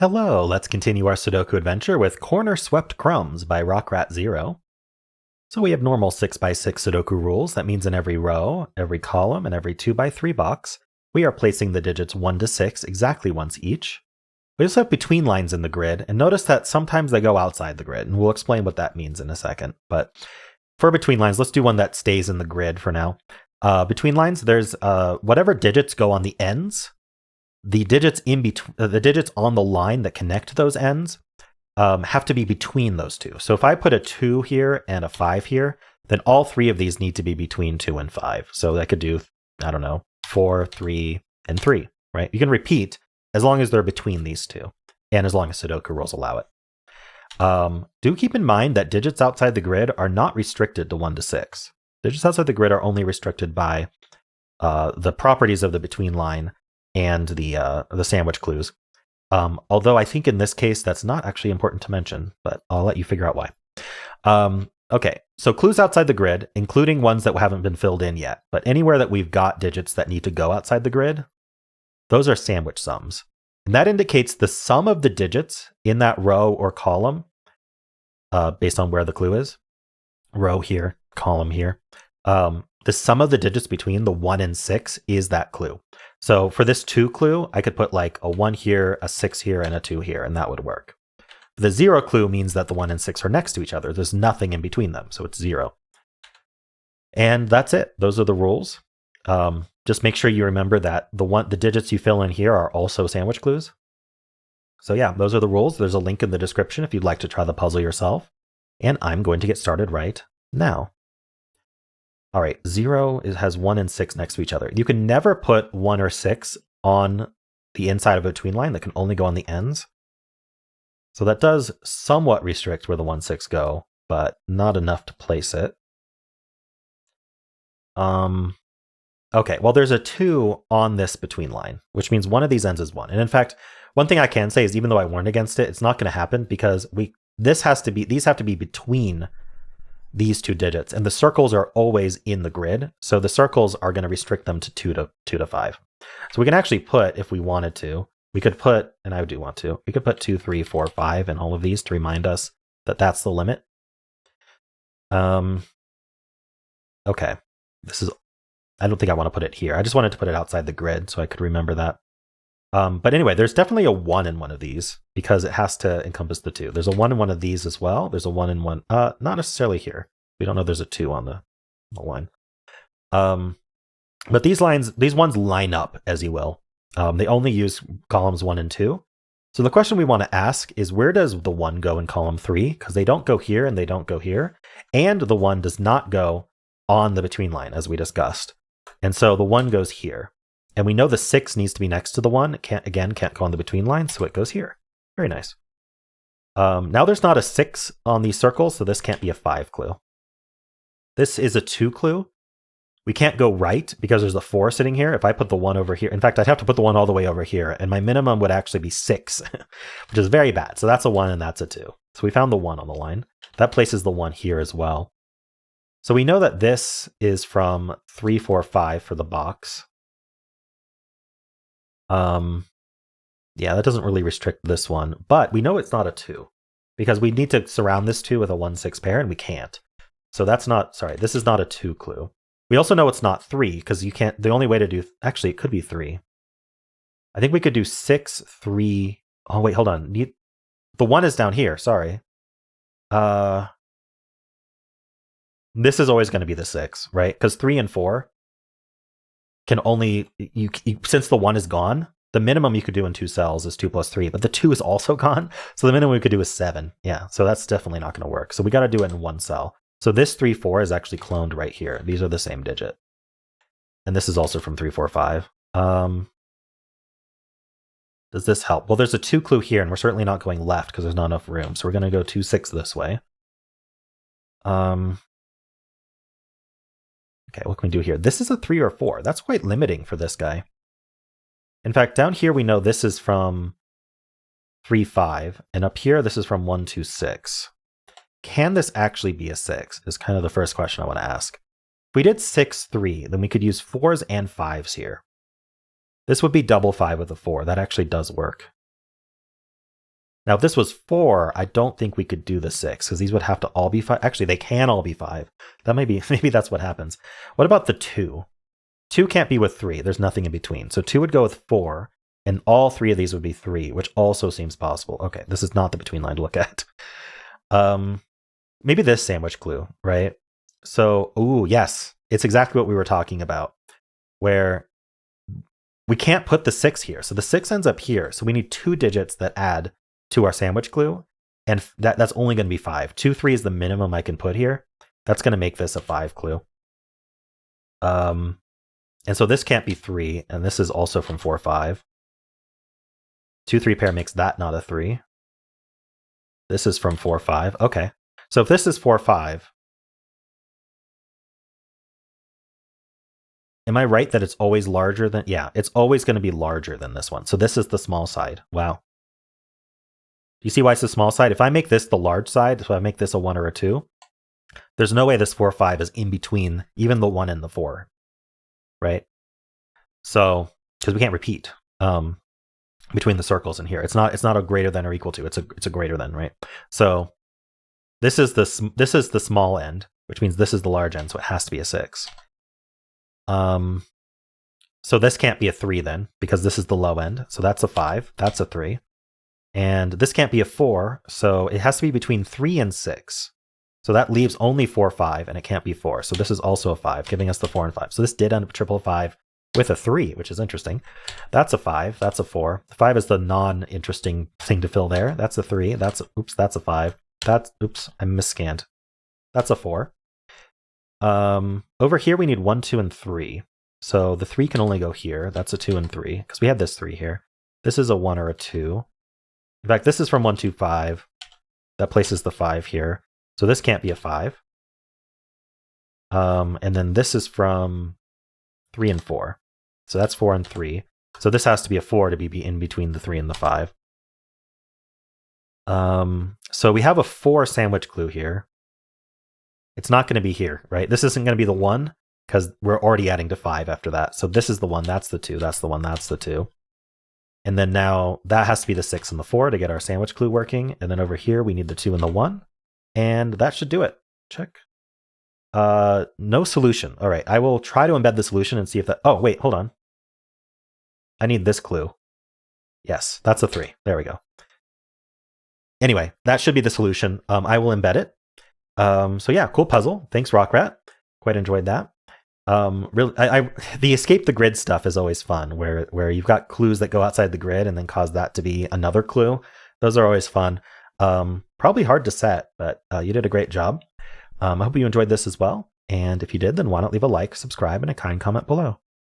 Hello, let's continue our Sudoku adventure with Corner Swept Crumbs by rockratzero. So we have normal 6x6 Sudoku rules. That means in every row, every column, and every 2x3 box, we are placing the digits 1 to 6 exactly once each. We also have between lines in the grid, and notice that sometimes they go outside the grid, and we'll explain what that means in a second. But for between lines, let's do one that stays in the grid for now. Between lines, there's whatever digits go on the ends. The digits in between, the digits on the line that connect those ends have to be between those two. So if I put a 2 here and a 5 here, then all three of these need to be between 2 and 5. So I could do, I don't know, 4, 3, and 3, right? You can repeat as long as they're between these two, and as long as Sudoku rules allow it. Do keep in mind that digits outside the grid are not restricted to 1 to 6. Digits outside the grid are only restricted by the properties of the between line and the sandwich clues. Although I think in this case, that's not actually important to mention, but I'll let you figure out why. Okay, so clues outside the grid, including ones that haven't been filled in yet, but anywhere that we've got digits that need to go outside the grid, those are sandwich sums. And that indicates the sum of the digits in that row or column, based on where the clue is. Row here, column here. The sum of the digits between the 1 and 6 is that clue. So for this 2 clue, I could put like a 1 here, a 6 here, and a 2 here, and that would work. The 0 clue means that the 1 and 6 are next to each other. There's nothing in between them, so it's 0. And that's it. Those are the rules. Just make sure you remember that the digits you fill in here are also sandwich clues. So yeah, those are the rules. There's a link in the description if you'd like to try the puzzle yourself. And I'm going to get started right now. All right, 0 has 1 and 6 next to each other. You can never put 1 or 6 on the inside of a between line. That can only go on the ends. So that does somewhat restrict where the 1, 6 go, but not enough to place it. Okay, well, there's a 2 on this between line, which means one of these ends is 1. And in fact, one thing I can say is even though I warned against it, it's not going to happen because these have to be between these two digits, and the circles are always in the grid. So the circles are going to restrict them to 2 to 5. So we can actually put, if we wanted to, we could put, and I do want to, we could put 2, 3, 4, 5 in all of these to remind us that that's the limit. Okay, I don't think I want to put it here. I just wanted to put it outside the grid so I could remember that. But anyway, there's definitely a 1 in one of these because it has to encompass the 2. There's a 1 in one of these as well. There's a 1 in one, not necessarily here. We don't know there's a 2 on the line. But these ones line up, as you will. They only use columns 1 and 2. So the question we want to ask is where does the 1 go in column 3? Because they don't go here and they don't go here. And the 1 does not go on the between line, as we discussed. And so the 1 goes here. And we know the 6 needs to be next to the 1. It can't go on the between line, so it goes here. Very nice. Now there's not a 6 on these circles, so this can't be a 5 clue. This is a 2 clue. We can't go right because there's a 4 sitting here. If I put the 1 over here, in fact, I'd have to put the 1 all the way over here, and my minimum would actually be 6, which is very bad. So that's a 1 and that's a 2. So we found the 1 on the line. That places the 1 here as well. So we know that this is from 3, 4, 5 for the box. Yeah, that doesn't really restrict this one, but we know it's not a 2 because we need to surround this 2 with a 1, 6 pair and we can't. So that's not, sorry, this is not a 2 clue. We also know it's not 3 because you can't, the only way to do, actually it could be 3. I think we could do 6, 3. Oh wait, hold on. The 1 is down here, sorry. This is always going to be the 6, right? Because 3 and 4 can only, since the 1 is gone, the minimum you could do in 2 cells is 2 plus 3, but the 2 is also gone. So the minimum we could do is 7. Yeah, so that's definitely not going to work. So we got to do it in 1 cell. So this 3, 4 is actually cloned right here. These are the same digit. And this is also from 3, 4, 5. Does this help? Well, there's a 2 clue here, and we're certainly not going left because there's not enough room. So we're going to go 2, 6 this way. Okay, what can we do here? This is a 3 or 4. That's quite limiting for this guy. In fact, down here we know this is from 3, 5, and up here this is from 1, 2, 6. Can this actually be a 6? Is kind of the first question I want to ask. If we did 6, 3, then we could use 4s and 5s here. This would be double 5 with a 4. That actually does work. Now, if this was 4, I don't think we could do the 6 because these would have to all be 5. Actually, they can all be 5. That may be, maybe that's what happens. What about the 2? 2 can't be with 3. There's nothing in between. So 2 would go with 4, and all 3 of these would be 3, which also seems possible. Okay, this is not the between line to look at. Maybe this sandwich clue, right? So, ooh, yes, it's exactly what we were talking about, where we can't put the 6 here. So the 6 ends up here. So we need 2 digits that add to our sandwich clue, and that's only going to be 5. 2, 3 is the minimum I can put here. That's going to make this a 5 clue. And so this can't be 3, and this is also from 4, 5. 2, 3 pair makes that not a 3. This is from 4, 5. Okay. So if this is 4, 5, am I right that it's always larger than, yeah, it's always going to be larger than this one. So this is the small side. Wow. Do you see why it's the small side? If I make this the large side, so I make this a 1 or a 2, there's no way this 4, 5 is in between even the 1 and the 4, right? So, because we can't repeat between the circles in here. It's not a greater than or equal to. It's a greater than, right? So this is the small end, which means this is the large end, so it has to be a 6. So this can't be a 3 then, because this is the low end. So that's a 5. That's a 3. And this can't be a 4, so it has to be between 3 and 6. So that leaves only 4, 5, and it can't be 4. So this is also a 5, giving us the 4 and 5. So this did end up triple 5 with a 3, which is interesting. That's a 5. That's a 4. The 5 is the non-interesting thing to fill there. That's a 3. That's a 5. Oops, I misscanned. That's a 4. Over here we need 1, 2, and 3. So the 3 can only go here. That's a 2 and 3, because we had this 3 here. This is a 1 or a 2. In fact, this is from 1, 2, 5. That places the 5 here. So this can't be a 5. And then this is from 3 and 4. So that's 4 and 3. So this has to be a 4 to be in between the 3 and the 5. So we have a 4 sandwich clue here. It's not going to be here, right? This isn't going to be the 1 because we're already adding to 5 after that. So this is the 1, that's the 2, that's the 1, that's the 2. And then now that has to be the 6 and the 4 to get our sandwich clue working. And then over here we need the 2 and the 1. And that should do it. Check. No solution. All right, I will try to embed the solution and see if that... Oh, wait, hold on. I need this clue. Yes, that's a 3. There we go. Anyway, that should be the solution. I will embed it. So yeah, cool puzzle. Thanks, Rockrat. Quite enjoyed that. Really, the escape the grid stuff is always fun, where you've got clues that go outside the grid and then cause that to be another clue. Those are always fun. Probably hard to set, but you did a great job. I hope you enjoyed this as well. And if you did, then why not leave a like, subscribe, and a kind comment below.